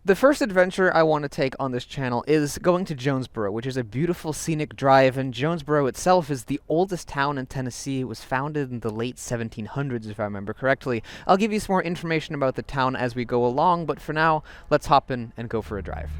The first adventure I want to take on this channel is going to Jonesboro, which is a beautiful scenic drive, and Jonesboro itself is the oldest town in Tennessee. It was founded in the late 1700s, if I remember correctly. I'll give you some more information about the town as we go along, but for now, let's hop in and go for a drive.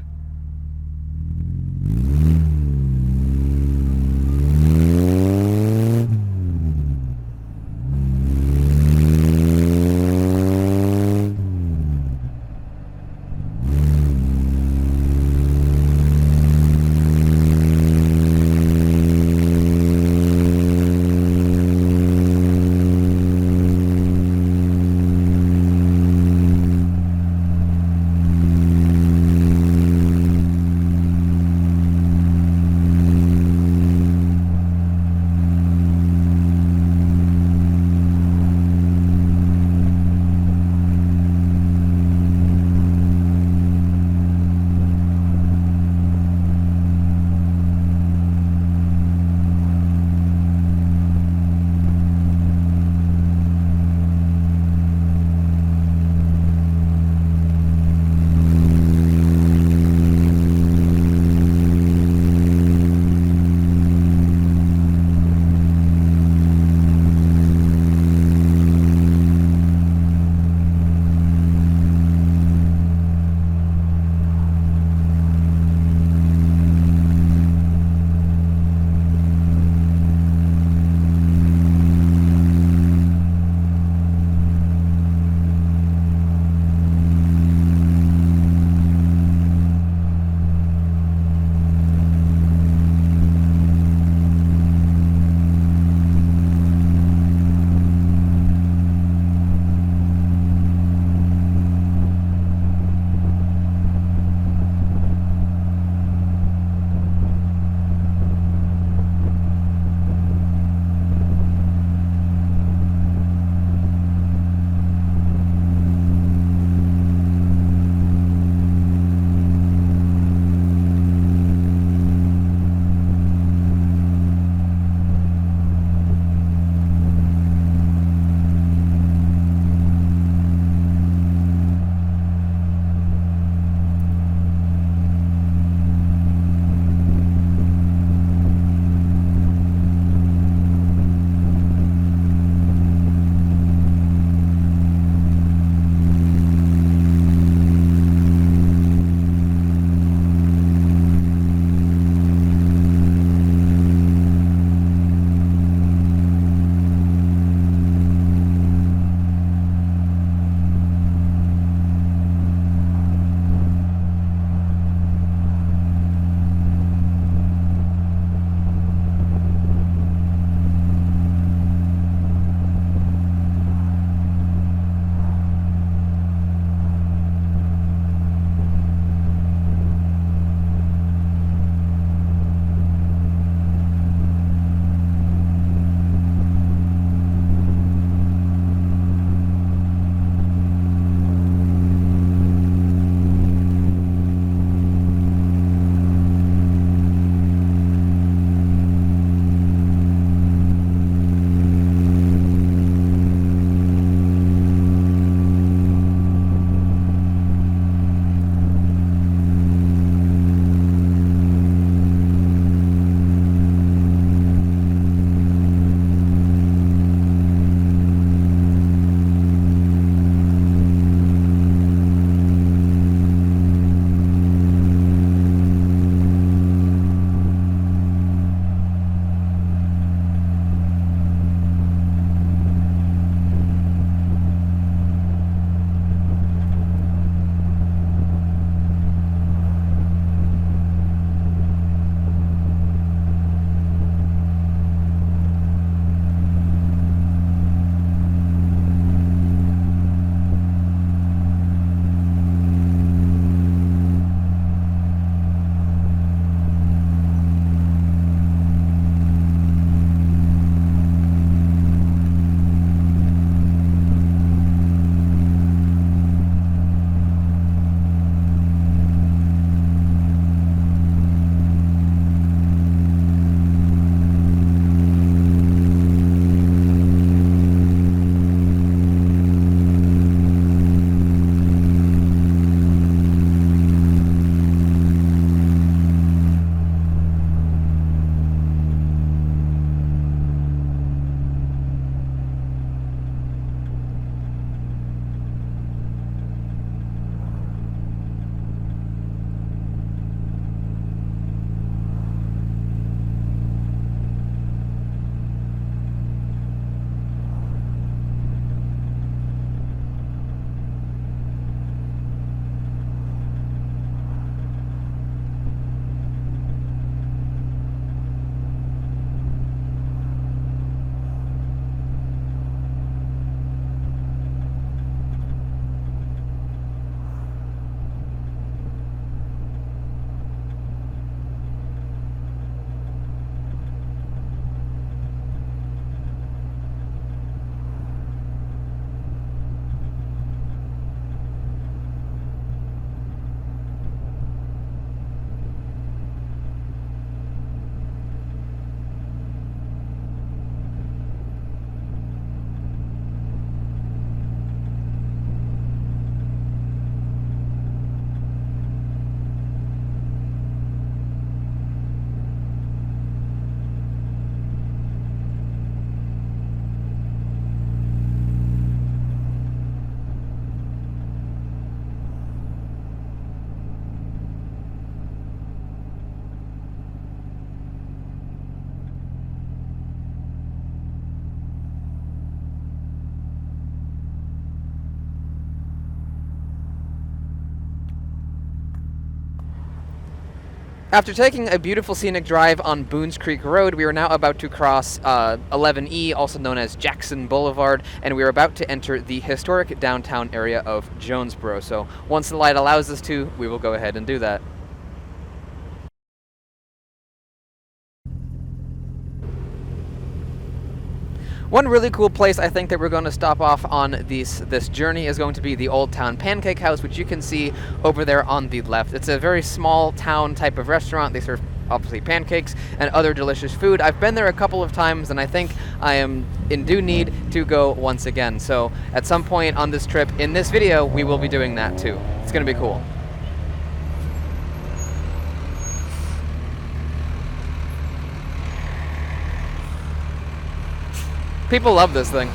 After taking a beautiful scenic drive on Boones Creek Road, we are now about to cross 11E, also known as Jackson Boulevard, and we are about to enter the historic downtown area of Jonesboro. So once the light allows us to, we will go ahead and do that. One really cool place I think that we're going to stop off on this journey is going to be the Old Town Pancake House, which you can see over there on the left. It's a very small town type of restaurant. They serve obviously pancakes and other delicious food. I've been there a couple of times and I think I am in due need to go once again. So at some point on this trip in this video, we will be doing that too. It's going to be cool. People love this thing.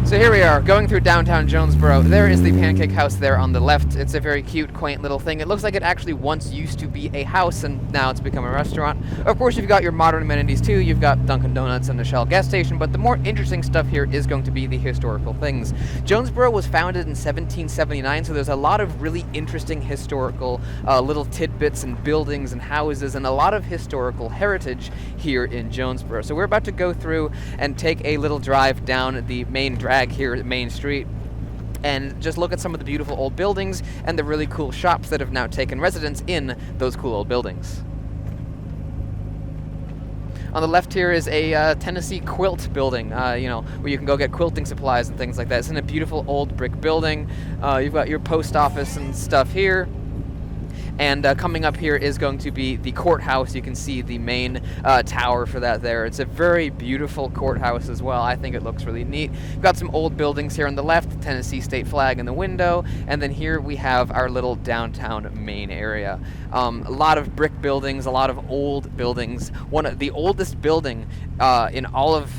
So here we are, going through downtown Jonesboro. There is the Pancake House there on the left. It's a very cute, quaint little thing. It looks like it actually once used to be a house, and now it's become a restaurant. Of course, you've got your modern amenities too. You've got Dunkin' Donuts and the Shell gas station, but the more interesting stuff here is going to be the historical things. Jonesboro was founded in 1779, so there's a lot of really interesting historical little tidbits and buildings and houses and a lot of historical heritage here in Jonesboro. So we're about to go through and take a little drive down the main drag here at Main Street and just look at some of the beautiful old buildings and the really cool shops that have now taken residence in those cool old buildings. On the left here is a Tennessee Quilt building, where you can go get quilting supplies and things like that. It's in a beautiful old brick building. You've got your post office and stuff here. And coming up here is going to be the courthouse. You can see the main tower for that there. It's a very beautiful courthouse as well. I think it looks really neat. We've got some old buildings here on the left, Tennessee state flag in the window, and then here we have our little downtown main area. A lot of brick buildings, a lot of old buildings. One of the oldest building in all of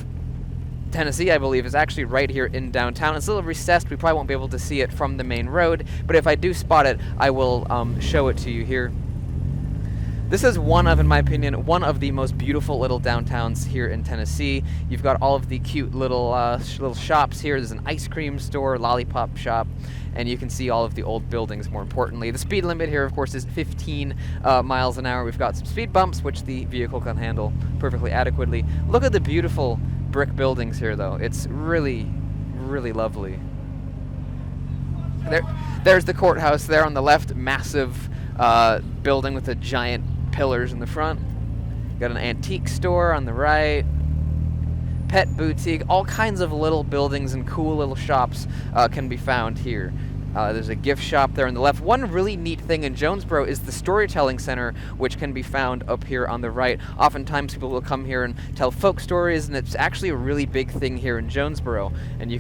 Tennessee, I believe, is actually right here in downtown. It's a little recessed. We probably won't be able to see it from the main road, but if I do spot it, I will show it to you here. This is in my opinion, one of the most beautiful little downtowns here in Tennessee. You've got all of the cute little shops here. There's an ice cream store, Lollipop Shop, and you can see all of the old buildings, more importantly. The speed limit here, of course, is 15 miles an hour. We've got some speed bumps, which the vehicle can handle perfectly adequately. Look at the beautiful brick buildings here, though. It's really, really lovely. There's the courthouse there on the left, massive building with the giant pillars in the front. Got an antique store on the right, pet boutique, all kinds of little buildings and cool little shops can be found here. There's a gift shop there on the left. One really neat thing in Jonesboro is the Storytelling Center, which can be found up here on the right. Oftentimes people will come here and tell folk stories, and it's actually a really big thing here in Jonesboro. And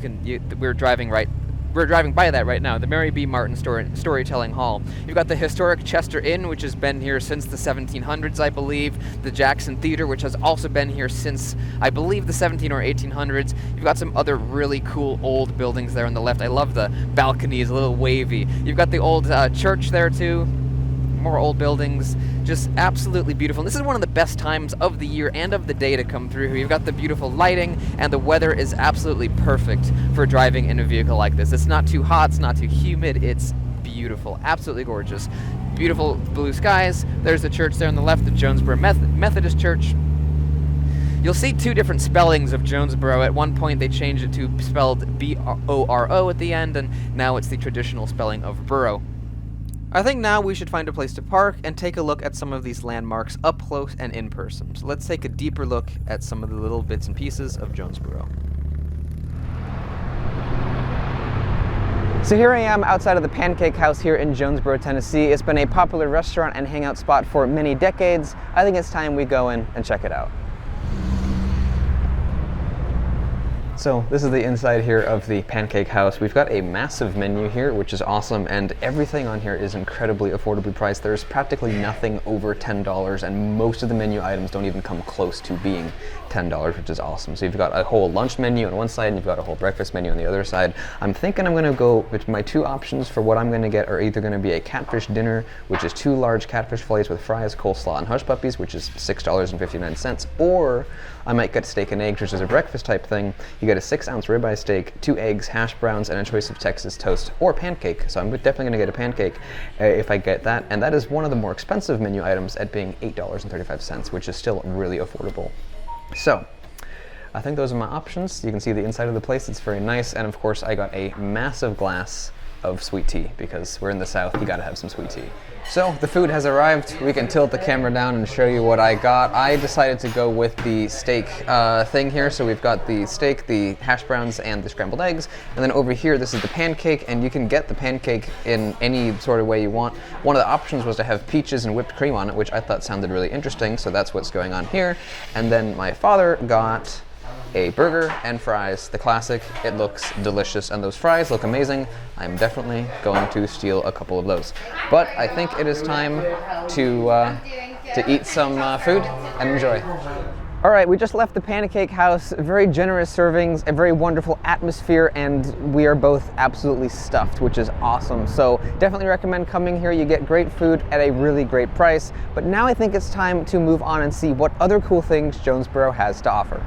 we're driving by that right now, the Mary B. Martin Storytelling Hall. You've got the historic Chester Inn, which has been here since the 1700s, I believe. The Jackson Theater, which has also been here since, I believe, the 17 or 1800s. You've got some other really cool old buildings there on the left. I love the balconies, a little wavy. You've got the old church there, too. More old buildings, just absolutely beautiful. And this is one of the best times of the year and of the day to come through here. You've got the beautiful lighting, and the weather is absolutely perfect for driving in a vehicle like this. It's not too hot, it's not too humid, it's beautiful, absolutely gorgeous. Beautiful blue skies. There's the church there on the left, the Jonesboro Methodist Church. You'll see two different spellings of Jonesboro. At one point they changed it to spelled B-O-R-O at the end, and now it's the traditional spelling of borough. I think now we should find a place to park and take a look at some of these landmarks up close and in person. So let's take a deeper look at some of the little bits and pieces of Jonesboro. So here I am outside of the Pancake House here in Jonesboro, Tennessee. It's been a popular restaurant and hangout spot for many decades. I think it's time we go in and check it out. So this is the inside here of the Pancake House. We've got a massive menu here, which is awesome, and everything on here is incredibly affordably priced. There's practically nothing over $10, and most of the menu items don't even come close to being $10, which is awesome. So you've got a whole lunch menu on one side, and you've got a whole breakfast menu on the other side. I'm thinking I'm gonna go with my two options for what I'm gonna get are either gonna be a catfish dinner, which is 2 large catfish fillets with fries, coleslaw, and hush puppies, which is $6.59, or I might get steak and eggs, which is a breakfast type thing. You get a 6-ounce ribeye steak, 2 eggs, hash browns, and a choice of Texas toast or pancake. So I'm definitely gonna get a pancake if I get that. And that is one of the more expensive menu items at being $8.35, which is still really affordable. So I think those are my options. You can see the inside of the place, it's very nice. And of course I got a massive glass of sweet tea because we're in the South, you gotta have some sweet tea. So the food has arrived. We can tilt the camera down and show you what I got. I decided to go with the steak thing here. So we've got the steak, the hash browns, and the scrambled eggs. And then over here, this is the pancake, and you can get the pancake in any sort of way you want. One of the options was to have peaches and whipped cream on it, which I thought sounded really interesting. So that's what's going on here. And then my father got a burger and fries, the classic. It looks delicious, and those fries look amazing. I'm definitely going to steal a couple of those. But I think it is time to eat some food and enjoy. All right, we just left the Pancake House. Very generous servings, a very wonderful atmosphere, and we are both absolutely stuffed, which is awesome. So definitely recommend coming here. You get great food at a really great price. But now I think it's time to move on and see what other cool things Jonesboro has to offer.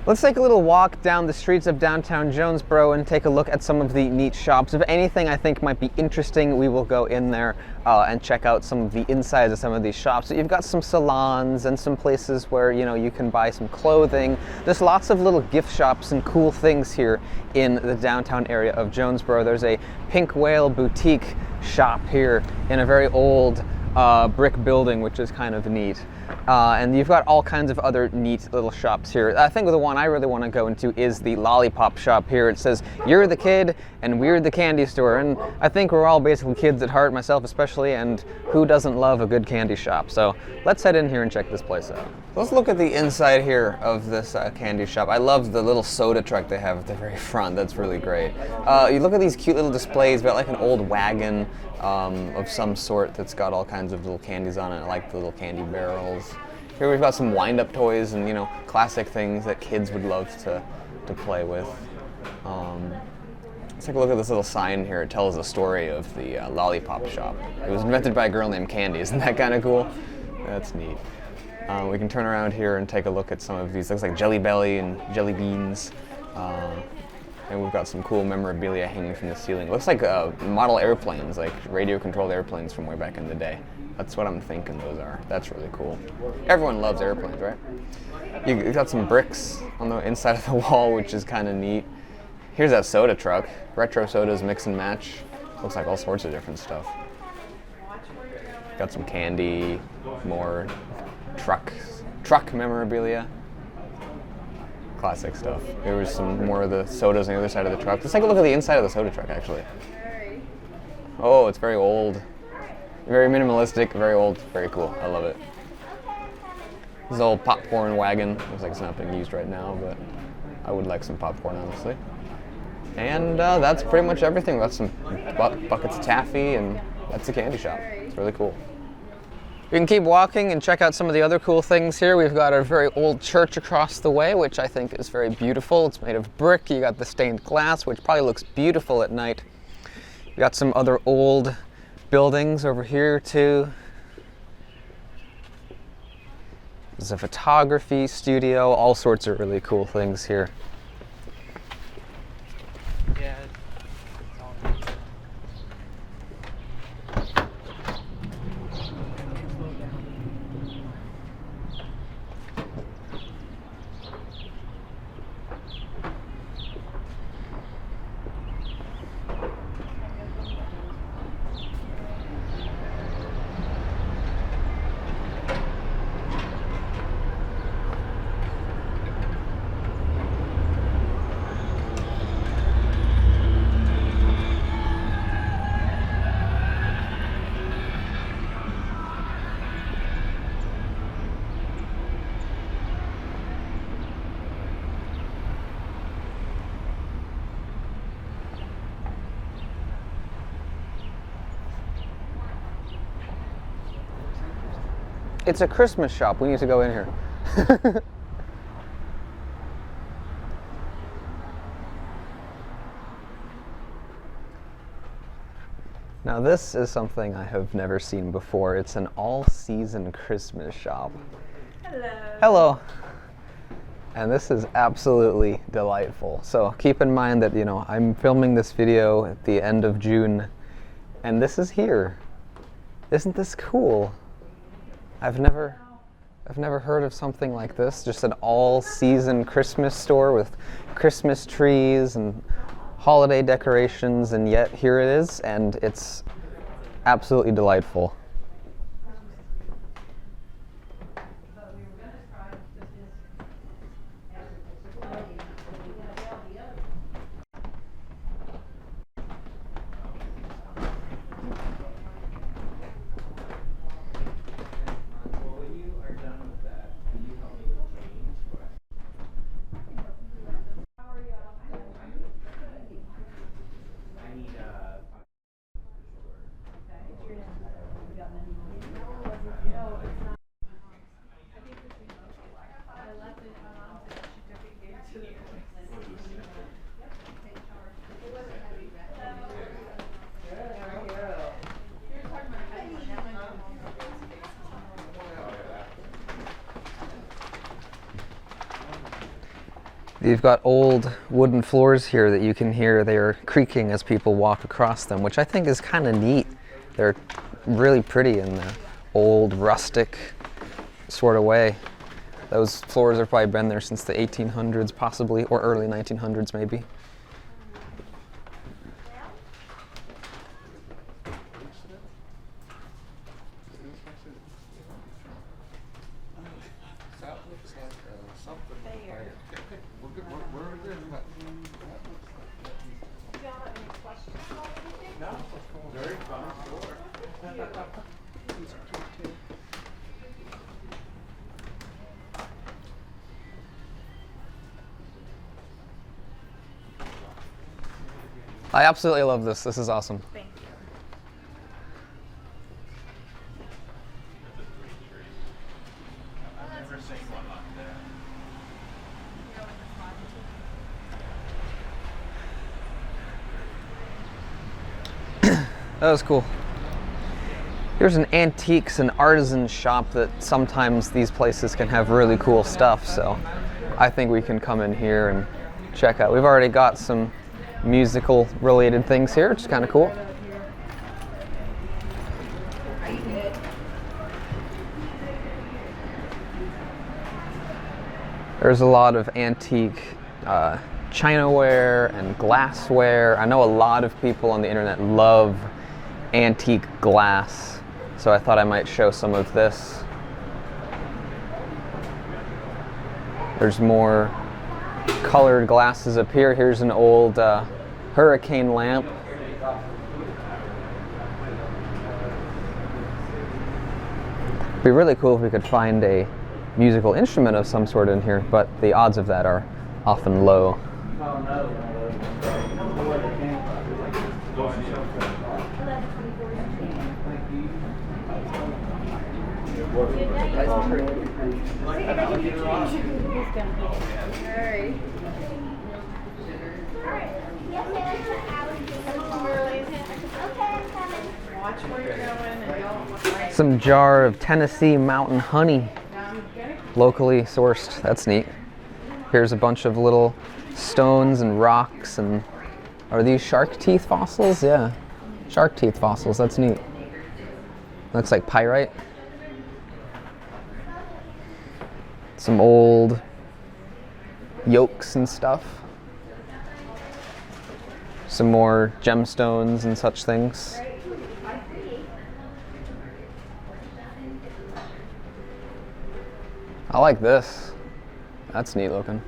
Let's take a little walk down the streets of downtown Jonesboro and take a look at some of the neat shops. If anything I think might be interesting, we will go in there and check out some of the insides of some of these shops. So you've got some salons and some places where you can buy some clothing. There's lots of little gift shops and cool things here in the downtown area of Jonesboro. There's a Pink Whale boutique shop here in a very old brick building, which is kind of neat. And you've got all kinds of other neat little shops here. I think the one I really want to go into is the Lollipop Shop here. It says, "You're the kid and we're the candy store." And I think we're all basically kids at heart, myself especially, and who doesn't love a good candy shop? So let's head in here and check this place out. Let's look at the inside here of this candy shop. I love the little soda truck they have at the very front. That's really great. You look at these cute little displays. We've got like an old wagon of some sort that's got all kinds of little candies on it. I like the little candy barrels. Here we've got some wind-up toys and classic things that kids would love to play with. Let's take a look at this little sign here. It tells the story of the Lollipop Shop. It was invented by a girl named Candy. Isn't that kind of cool? That's neat. We can turn around here and take a look at some of these. Looks like Jelly Belly and Jelly Beans. And we've got some cool memorabilia hanging from the ceiling. Looks like model airplanes, like radio-controlled airplanes from way back in the day. That's what I'm thinking those are. That's really cool. Everyone loves airplanes, right? You got some bricks on the inside of the wall, which is kind of neat. Here's that soda truck. Retro sodas mix and match. Looks like all sorts of different stuff. Got some candy, more truck memorabilia. Classic stuff. There was some more of the sodas on the other side of the truck. Let's take a look at the inside of the soda truck, actually. Oh, it's very old. Very minimalistic, very old, very cool. I love it. This old popcorn wagon. Looks like it's not being used right now, but I would like some popcorn, honestly. And that's pretty much everything. We've got some buckets of taffy, and that's the candy shop. It's really cool. You can keep walking and check out some of the other cool things here. We've got a very old church across the way, which I think is very beautiful. It's made of brick. You got the stained glass, which probably looks beautiful at night. You got some other old buildings over here too. There's a photography studio, all sorts of really cool things here. Yeah. It's a Christmas shop. We need to go in here. Now this is something I have never seen before. It's an all-season Christmas shop. Hello. Hello. And this is absolutely delightful. So keep in mind that, you know, I'm filming this video at the end of June, and this is here. Isn't this cool? I've never heard of something like this. Just an all-season Christmas store with Christmas trees and holiday decorations, and yet here it is, and it's absolutely delightful. You've got old wooden floors here that you can hear they're creaking as people walk across them, which I think is kind of neat. They're really pretty in the old rustic sort of way. Those floors have probably been there since the 1800s possibly, or early 1900s maybe. I absolutely love this. This is awesome. Thank you. That was cool. Here's an antiques and artisan shop that sometimes these places can have really cool stuff, so I think we can come in here and check out. We've already got some musical related things here, which is kind of cool. There's a lot of antique chinaware and glassware. I know a lot of people on the internet love antique glass, so I thought I might show some of this. There's more colored glasses up here. Here's an old hurricane lamp. It'd be really cool if we could find a musical instrument of some sort in here, but the odds of that are often low. Some jar of Tennessee mountain honey, locally sourced. That's neat. Here's a bunch of little stones and rocks, and are these shark teeth fossils? Yeah, shark teeth fossils. That's neat. Looks like pyrite. Some old yolks and stuff. Some more gemstones and such things. I like this. That's neat looking.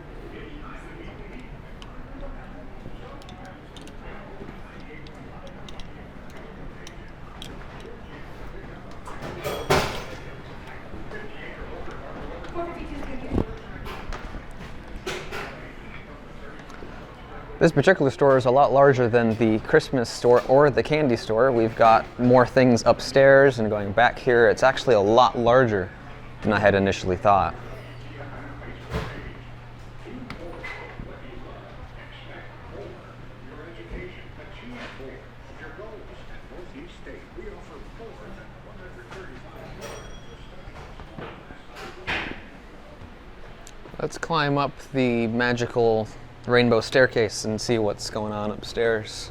This particular store is a lot larger than the Christmas store or the candy store. We've got more things upstairs, and going back here, it's actually a lot larger. than I had initially thought. Let's climb up the magical rainbow staircase and see what's going on upstairs.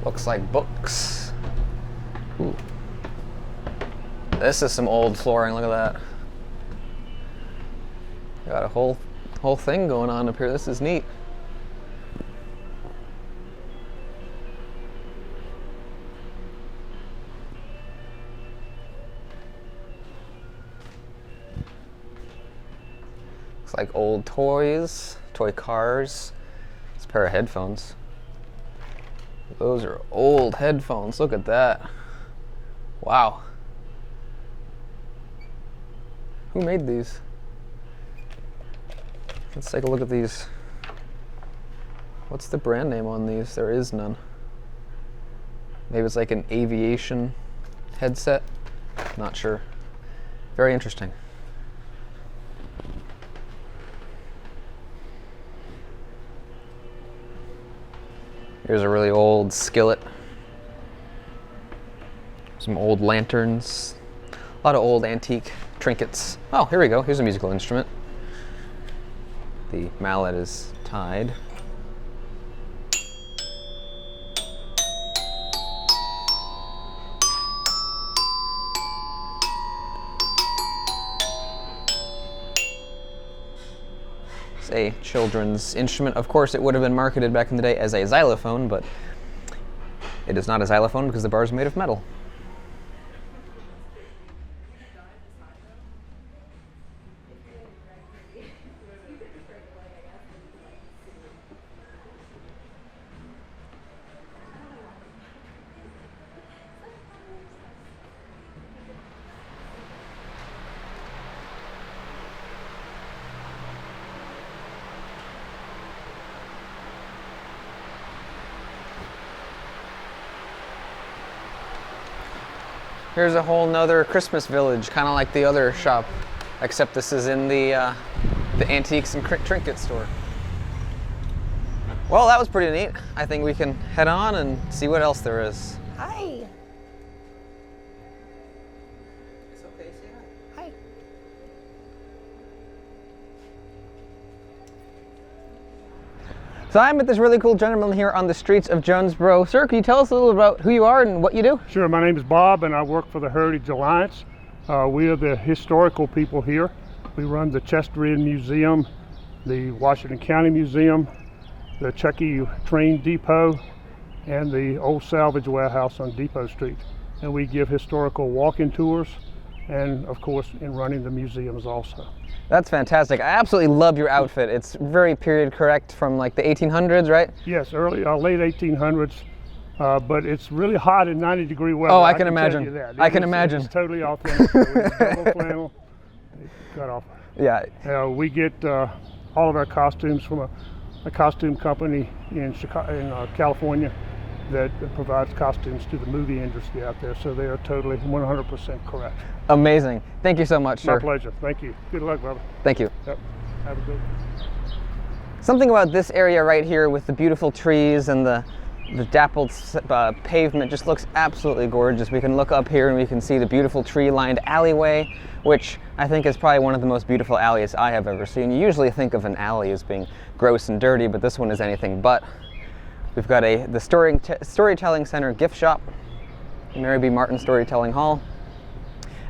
Looks like books. Ooh. This is some old flooring, look at that. Got a whole thing going on up here. This is neat. Looks like old toys, toy cars. It's a pair of headphones. Those are old headphones. Look at that. Wow. Who made these? Let's take a look at these. What's the brand name on these? There is none. Maybe it's like an aviation headset. Not sure. Very interesting. Here's a really old skillet. Some old lanterns. A lot of old antique trinkets. Oh, here we go. Here's a musical instrument. The mallet is tied. A children's instrument. Of course, it would have been marketed back in the day as a xylophone, but it is not a xylophone because the bar is made of metal. Here's a whole nother Christmas village, kind of like the other shop, except this is in the antiques and trinket store. Well, that was pretty neat. I think we can head on and see what else there is. Hi. It's okay, say hi. Hi. So I'm with this really cool gentleman here on the streets of Jonesboro. Sir, can you tell us a little about who you are and what you do? Sure, my name is Bob and I work for the Heritage Alliance. We are the historical people here. We run the Chester Inn Museum, the Washington County Museum, the Chucky Train Depot, and the Old Salvage Warehouse on Depot Street. And we give historical walk-in tours and, of course, in running the museums also. That's fantastic. I absolutely love your outfit. It's very period correct from like the 1800s, right? Yes, early, late 1800s, but it's really hot in 90-degree weather. Oh, I can imagine. Tell you that. I can imagine. It's totally authentic. So it's double flannel, cut off. Yeah. We get all of our costumes from a costume company in California that provides costumes to the movie industry out there, so they are totally 100% correct. Amazing. Thank you so much, sir. My pleasure. Thank you. Good luck, brother. Thank you. Yep. Have a good one. Something about this area right here with the beautiful trees and the dappled pavement just looks absolutely gorgeous. We can look up here and we can see the beautiful tree-lined alleyway, which I think is probably one of the most beautiful alleys I have ever seen. You usually think of an alley as being gross and dirty, but this one is anything but. We've got the Storytelling Center gift shop, Mary B. Martin Storytelling Hall.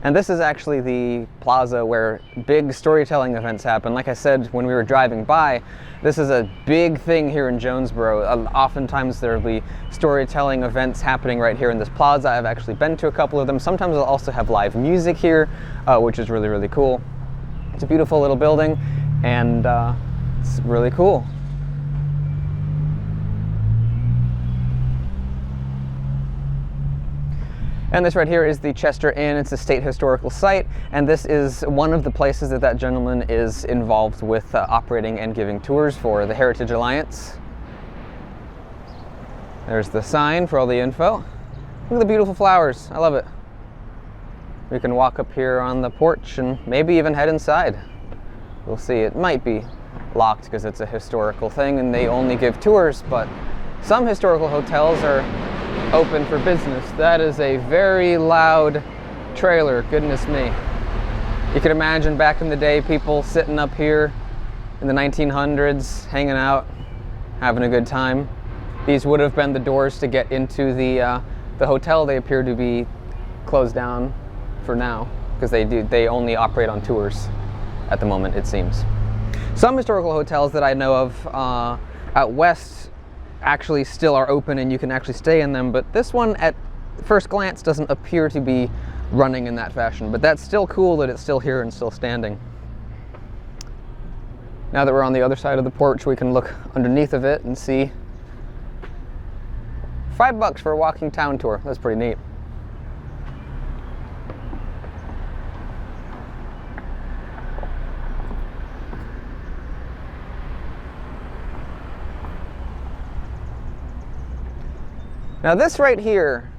And this is actually the plaza where big storytelling events happen. Like I said, when we were driving by, this is a big thing here in Jonesboro. Oftentimes there will be storytelling events happening right here in this plaza. I've actually been to a couple of them. Sometimes they'll also have live music here, which is really, really cool. It's a beautiful little building, and it's really cool. And this right here is the Chester Inn. It's a state historical site, and this is one of the places that that gentleman is involved with operating and giving tours for the Heritage Alliance. There's the sign for all the info. Look at the beautiful flowers. I love it. We can walk up here on the porch and maybe even head inside. We'll see. It might be locked because it's a historical thing and they only give tours, but some historical hotels are open for business. That is a very loud trailer, goodness me. You can imagine back in the day, people sitting up here in the 1900s, hanging out, having a good time. These would have been the doors to get into the hotel. They appear to be closed down for now because they only operate on tours at the moment, it seems. Some historical hotels that I know of out west actually still are open and you can actually stay in them, but this one at first glance doesn't appear to be running in that fashion, but that's still cool that it's still here and still standing. Now that we're on the other side of the porch, we can look underneath of it and see $5 for a walking town tour. That's pretty neat. Now this right here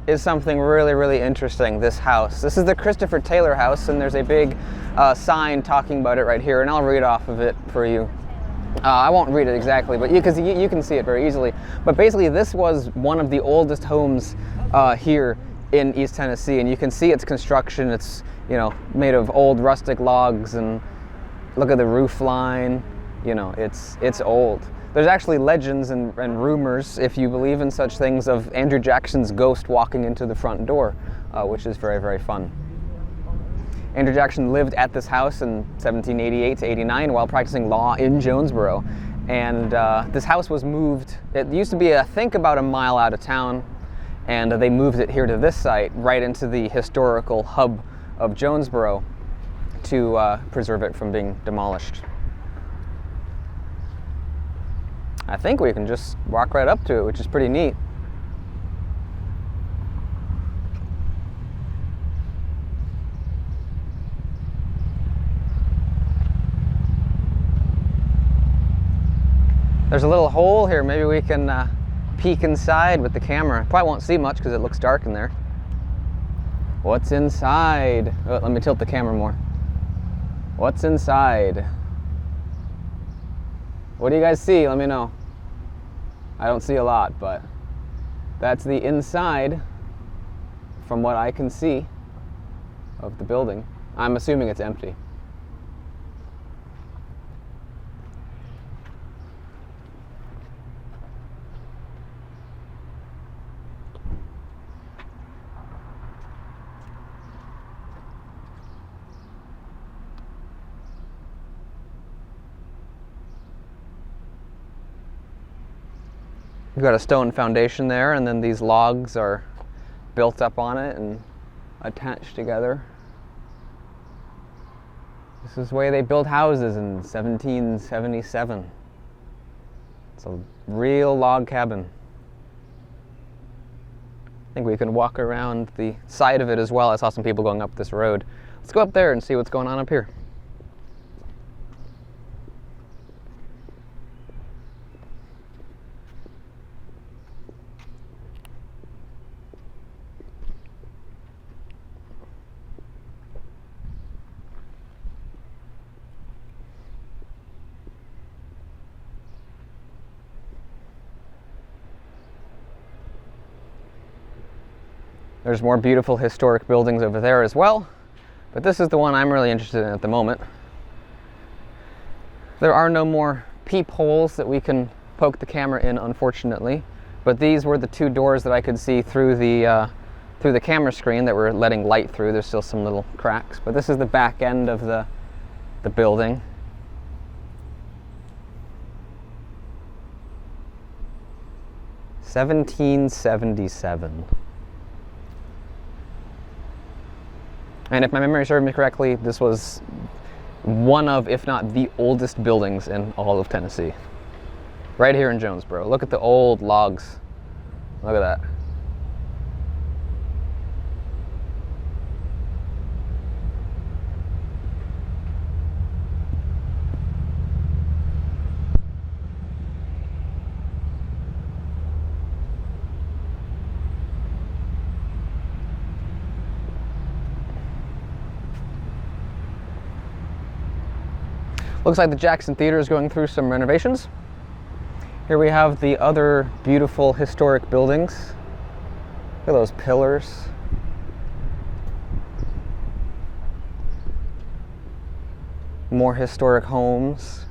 is something really, really interesting, this house. This is the Christopher Taylor house, and there's a big sign talking about it right here, and I'll read off of it for you. I won't read it exactly, but because you can see it very easily. But basically this was one of the oldest homes here in East Tennessee, and you can see its construction. It's, you know, made of old rustic logs, and look at the roof line. You know, it's old. There's actually legends and rumors, if you believe in such things, of Andrew Jackson's ghost walking into the front door, which is very, very fun. Andrew Jackson lived at this house in 1788 to 89 while practicing law in Jonesboro. And this house was moved. It used to be, I think, about a mile out of town, and they moved it here to this site, right into the historical hub of Jonesboro, to preserve it from being demolished. I think we can just walk right up to it, which is pretty neat. There's a little hole here. Maybe we can peek inside with the camera. Probably won't see much because it looks dark in there. What's inside? Oh, let me tilt the camera more. What's inside? What do you guys see? Let me know. I don't see a lot, but that's the inside from what I can see of the building. I'm assuming it's empty. We've got a stone foundation there, and then these logs are built up on it and attached together. This is the way they built houses in 1777. It's a real log cabin. I think we can walk around the side of it as well. I saw some people going up this road. Let's go up there and see what's going on up here. There's more beautiful historic buildings over there as well, but this is the one I'm really interested in at the moment. There are no more peepholes that we can poke the camera in, unfortunately, but these were the two doors that I could see through the camera screen that were letting light through. There's still some little cracks, but this is the back end of the building. (1777). And if my memory serves me correctly, this was one of, if not the oldest buildings in all of Tennessee. Right here in Jonesboro. Look at the old logs. Look at that. Looks like the Jackson Theater is going through some renovations. Here we have the other beautiful historic buildings. Look at those pillars. More historic homes.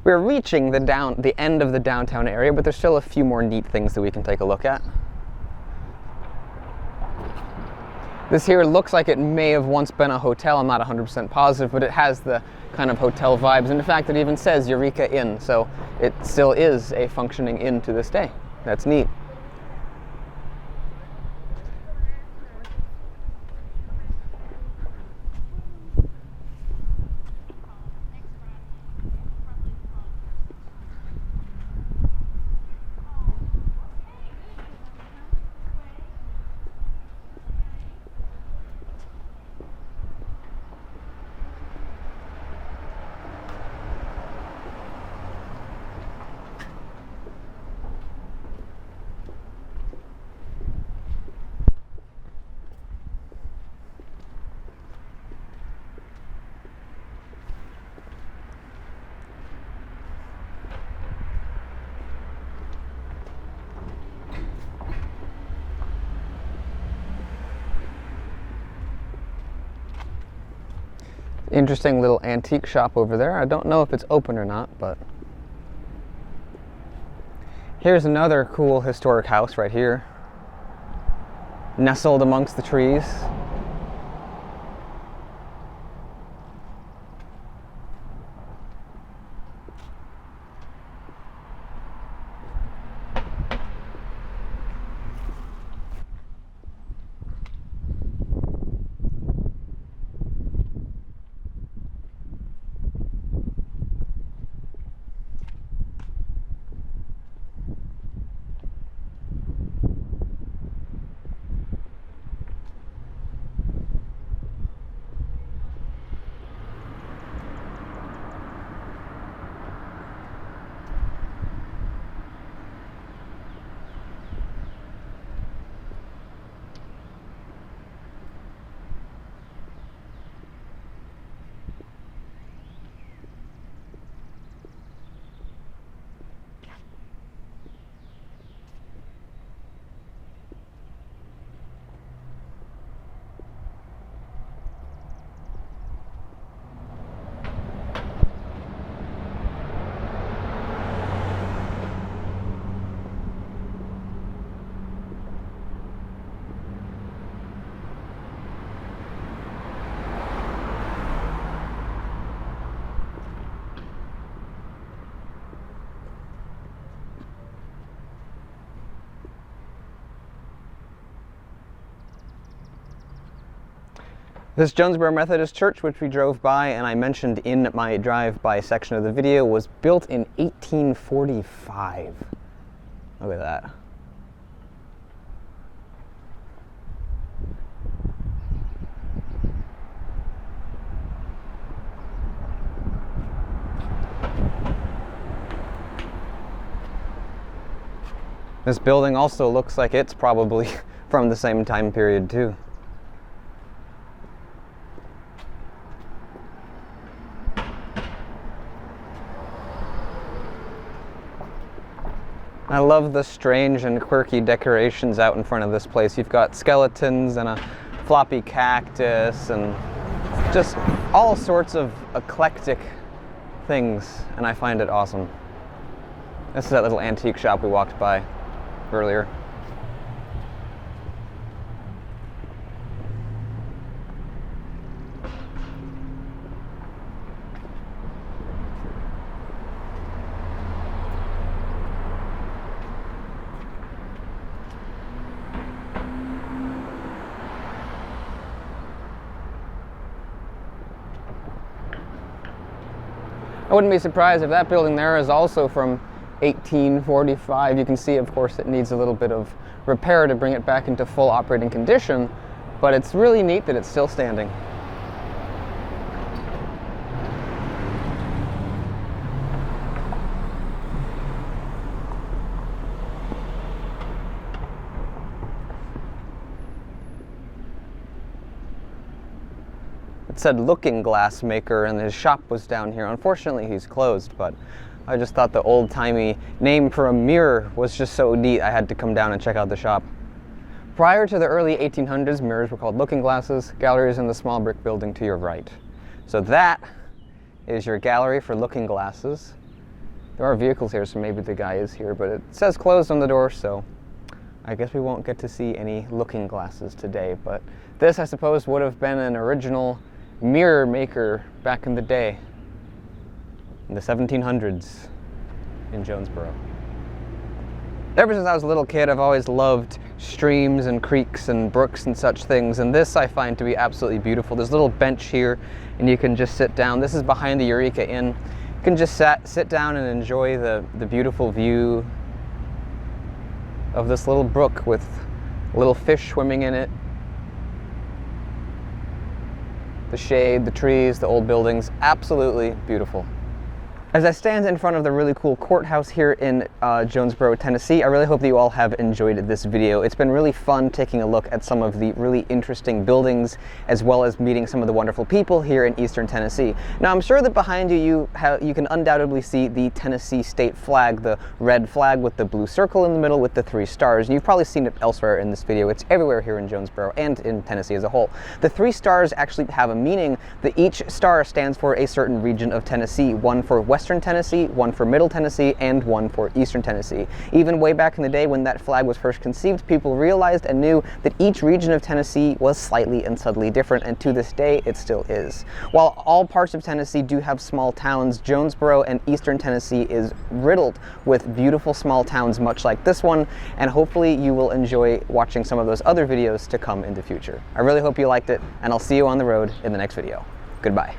We're reaching the end of the downtown area, but there's still a few more neat things that we can take a look at. This here looks like it may have once been a hotel. I'm not 100% positive, but it has the kind of hotel vibes. And in fact, it even says Eureka Inn, so it still is a functioning inn to this day. That's neat. Interesting little antique shop over there. I don't know if it's open or not, but here's another cool historic house right here, nestled amongst the trees. This Jonesboro Methodist Church, which we drove by and I mentioned in my drive-by section of the video, was built in 1845. Look at that. This building also looks like it's probably from the same time period too. I love the strange and quirky decorations out in front of this place. You've got skeletons and a floppy cactus and just all sorts of eclectic things, and I find it awesome. This is that little antique shop we walked by earlier. I wouldn't be surprised if that building there is also from 1845. You can see, of course, it needs a little bit of repair to bring it back into full operating condition, but it's really neat that it's still standing. It said Looking Glass Maker, and his shop was down here. Unfortunately, he's closed, but I just thought the old-timey name for a mirror was just so neat, I had to come down and check out the shop. Prior to the early 1800s, mirrors were called looking glasses. Galleries in the small brick building to your right. So that is your gallery for looking glasses. There are vehicles here, so maybe the guy is here, but it says closed on the door, so I guess we won't get to see any looking glasses today. But this, I suppose, would have been an original mirror maker back in the day, in the 1700s in Jonesboro. Ever since I was a little kid, I've always loved streams and creeks and brooks and such things, and this I find to be absolutely beautiful. There's a little bench here, and you can just sit down. This is behind the Eureka Inn. You can just sit down and enjoy the beautiful view of this little brook with little fish swimming in it. The shade, the trees, the old buildings, absolutely beautiful. As I stand in front of the really cool courthouse here in Jonesboro, Tennessee, I really hope that you all have enjoyed this video. It's been really fun taking a look at some of the really interesting buildings, as well as meeting some of the wonderful people here in Eastern Tennessee. Now, I'm sure that behind you, you can undoubtedly see the Tennessee state flag, the red flag with the blue circle in the middle with the 3 stars. And you've probably seen it elsewhere in this video. It's everywhere here in Jonesboro and in Tennessee as a whole. The 3 stars actually have a meaning that each star stands for a certain region of Tennessee, one for Western Tennessee, one for Middle Tennessee, and one for Eastern Tennessee. Even way back in the day when that flag was first conceived, people realized and knew that each region of Tennessee was slightly and subtly different, and to this day it still is. While all parts of Tennessee do have small towns, Jonesboro and Eastern Tennessee is riddled with beautiful small towns much like this one, and hopefully you will enjoy watching some of those other videos to come in the future. I really hope you liked it, and I'll see you on the road in the next video. Goodbye.